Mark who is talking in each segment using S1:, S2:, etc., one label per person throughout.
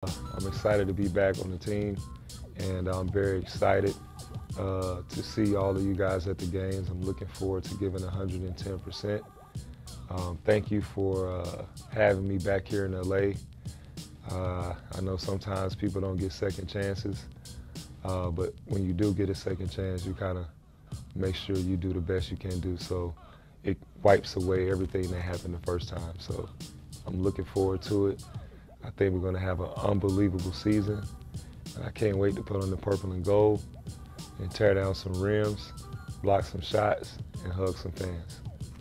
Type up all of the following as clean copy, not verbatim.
S1: I'm excited to be back on the team, and I'm very excited to see all of you guys at the games. I'm looking forward to giving 110%. Thank you for having me back here in LA. I know sometimes people don't get second chances, but when you do get a second chance, you kind of make sure you do the best you can do, so it wipes away everything that happened the first time. So I'm looking forward to it. I think we're going to have an unbelievable season. And I can't wait to put on the purple and gold and tear down some rims, block some shots, and hug some fans.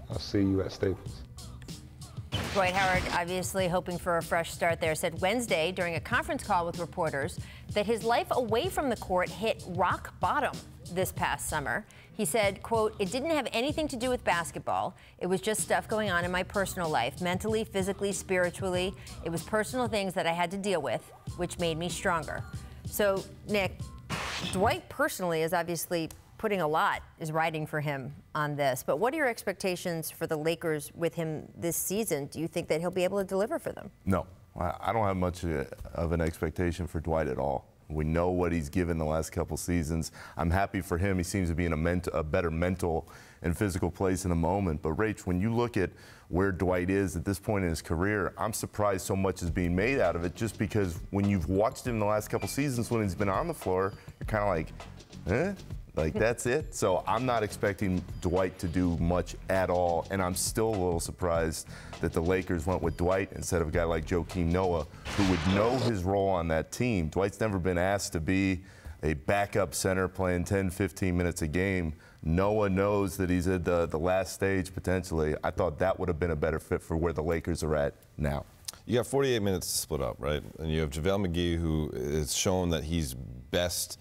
S1: I'll see you at Staples.
S2: Dwight Howard, obviously hoping for a fresh start there, said Wednesday during a conference call with reporters that his life away from the court hit rock bottom this past summer. He said, quote, "It didn't have anything to do with basketball. It was just stuff going on in my personal life, mentally, physically, spiritually. It was personal things that I had to deal with, which made me stronger." So, Nick, Dwight personally is obviously putting a lot, is riding for him on this. But what are your expectations for the Lakers with him this season? Do you think that he'll be able to deliver for them?
S3: No, I don't have much of an expectation for Dwight at all. We know what he's given the last couple seasons. I'm happy for him. He seems to be in a better mental and physical place in the moment. But, Rach, when you look at where Dwight is at this point in his career, I'm surprised so much is being made out of it, just because when you've watched him the last couple seasons when he's been on the floor, you're kind of like, eh? Like, that's it? So I'm not expecting Dwight to do much at all, and I'm still a little surprised that the Lakers went with Dwight instead of a guy like Joakim Noah, who would know his role on that team. Dwight's never been asked to be a backup center playing 10, 15 minutes a game. Noah knows that he's at the last stage potentially. I thought that would have been a better fit for where the Lakers are at now.
S4: You got 48 minutes to split up, right? And you have JaVale McGee, who has shown that he's best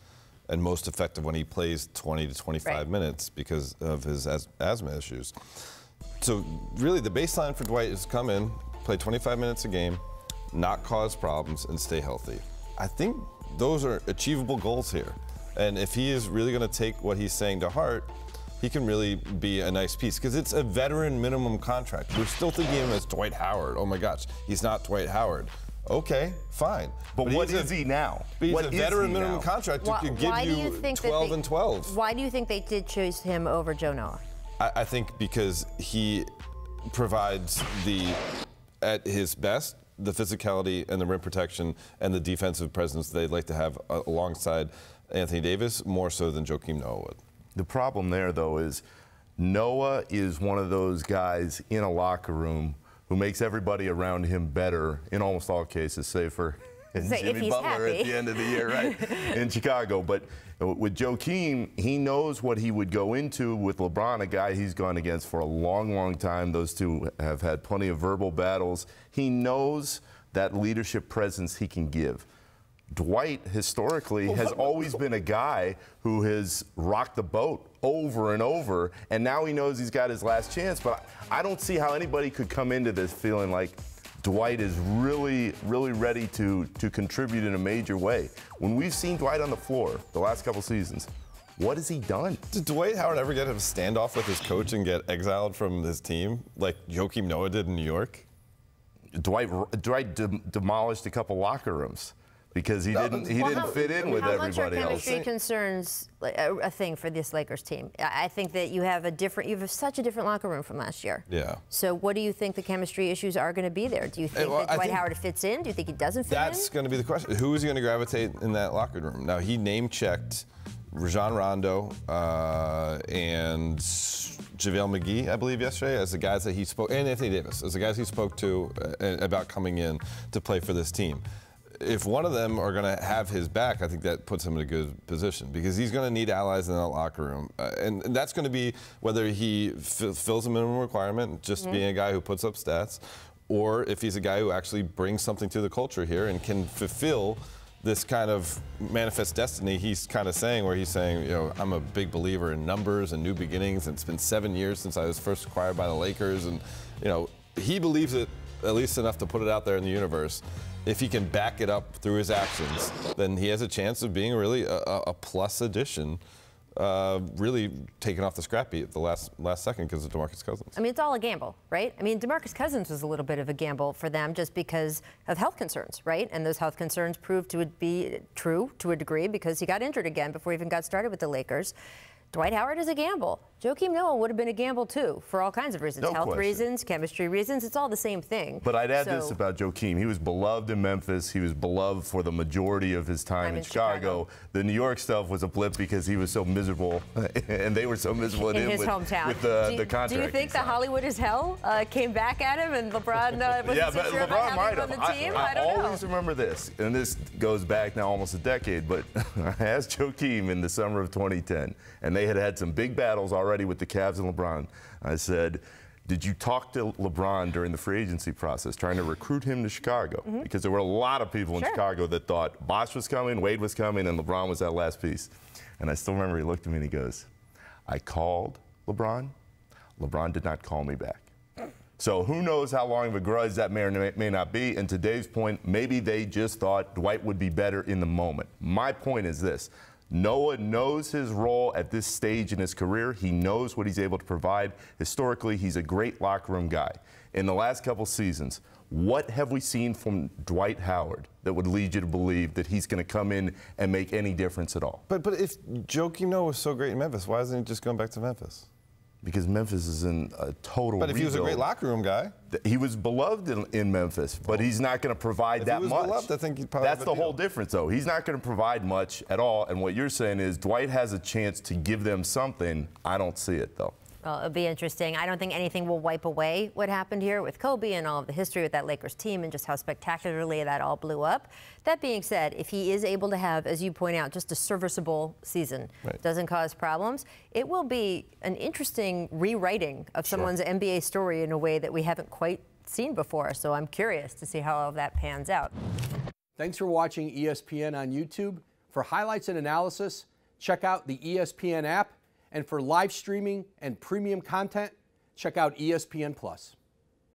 S4: and most effective when he plays 20 to 25 minutes because of his asthma issues. So really the baseline for Dwight is come in, play 25 minutes a game, not cause problems, and stay healthy. I think those are achievable goals here. And if he is really going to take what he's saying to heart, he can really be a nice piece, because it's a veteran minimum contract. We're still thinking of him as Dwight Howard. Oh my gosh, he's not Dwight Howard. Okay, fine.
S3: But what is he now?
S4: He's a veteran minimum contract who could give you 12 and 12.
S2: Why do you think they did choose him over Joe Noah?
S4: I think because he provides at his best, the physicality and the rim protection and the defensive presence they'd like to have alongside Anthony Davis, more so than Joakim Noah would.
S3: The problem there, though, is Noah is one of those guys in a locker room who makes everybody around him better in almost all cases, save for Jimmy Butler at the end of the year, right, in Chicago. But with Joakim, he knows what he would go into with LeBron, a guy he's gone against for a long, long time. Those two have had plenty of verbal battles. He knows that leadership presence he can give. Dwight, historically, has always been a guy who has rocked the boat over and over, and now he knows he's got his last chance. But I don't see how anybody could come into this feeling like Dwight is really, really ready to contribute in a major way. When we've seen Dwight on the floor the last couple seasons, what has he done?
S4: Did Dwight Howard ever get a standoff with his coach and get exiled from his team like Joakim Noah did in New York?
S3: Dwight demolished a couple locker rooms because he didn't fit in with everybody else.
S2: How much are chemistry concerns a thing for this Lakers team? I think that you have such a different locker room from last year.
S4: Yeah.
S2: So what do you think the chemistry issues are going to be there? Do you think that Dwight Howard fits in? Do you think he doesn't fit in?
S4: That's going to be the question. Who is going to gravitate in that locker room? Now, he name-checked Rajon Rondo and JaVale McGee, I believe, yesterday as the guys that he spoke, and Anthony Davis, as the guys he spoke to about coming in to play for this team. If one of them are going to have his back, I think that puts him in a good position, because he's going to need allies in that locker room. And that's going to be whether he fills a minimum requirement, just being a guy who puts up stats, or if he's a guy who actually brings something to the culture here and can fulfill this kind of manifest destiny he's kind of saying, where he's saying, you know, I'm a big believer in numbers and new beginnings, and it's been 7 years since I was first acquired by the Lakers, and, you know, he believes it at least enough to put it out there in the universe. If he can back it up through his actions, then he has a chance of being really a plus addition really taken off the scrap beat at the last second because of DeMarcus Cousins.
S2: I mean, it's all a gamble, right? I mean, DeMarcus Cousins was a little bit of a gamble for them just because of health concerns, right? And those health concerns proved to be true to a degree because he got injured again before he even got started with the Lakers. Dwight Howard is a gamble. Joakim Noah would have been a gamble, too, for all kinds of reasons.
S3: No
S2: Health
S3: question.
S2: reasons, chemistry reasons. It's all the same thing.
S3: But I'd add this about Joakim. He was beloved in Memphis. He was beloved for the majority of his time in Chicago. The New York stuff was a blip because he was so miserable, and they were so miserable
S2: in his hometown.
S3: With the contract.
S2: Do you think the Hollywood is hell came back at him and LeBron wasn't so sure about having him on the team? I don't know.
S3: I always remember this, and this goes back now almost a decade, but I asked Joakim in the summer of 2010, and they had some big battles already with the Cavs and LeBron. I said, did you talk to LeBron during the free agency process, trying to recruit him to Chicago? Because there were a lot of people in Chicago that thought Bosh was coming, Wade was coming, and LeBron was that last piece. And I still remember he looked at me and he goes, I called LeBron. LeBron did not call me back. So who knows how long of a grudge that may or may not be. And to Dave's point, maybe they just thought Dwight would be better in the moment. My point is this. Noah knows his role at this stage in his career. He knows what he's able to provide. Historically, he's a great locker room guy. In the last couple seasons, what have we seen from Dwight Howard that would lead you to believe that he's going to come in and make any difference at all?
S4: But if Joakim Noah was so great in Memphis, why isn't he just going back to Memphis?
S3: Because Memphis is in a total
S4: But if
S3: rebuild.
S4: he was a great locker room guy.
S3: He was beloved in Memphis, but he's not going to provide that much.
S4: If he was beloved, I think he'd probably
S3: That's the whole difference, though. He's not going to provide much at all, and what you're saying is Dwight has a chance to give them something. I don't see it, though.
S2: Well, it'll be interesting. I don't think anything will wipe away what happened here with Kobe and all of the history with that Lakers team and just how spectacularly that all blew up. That being said, if he is able to have, as you point out, just a serviceable season, doesn't cause problems, it will be an interesting rewriting of someone's NBA story in a way that we haven't quite seen before. So I'm curious to see how all of that pans out.
S5: Thanks for watching ESPN on YouTube. For highlights and analysis, check out the ESPN app. And for live streaming and premium content, check out ESPN+.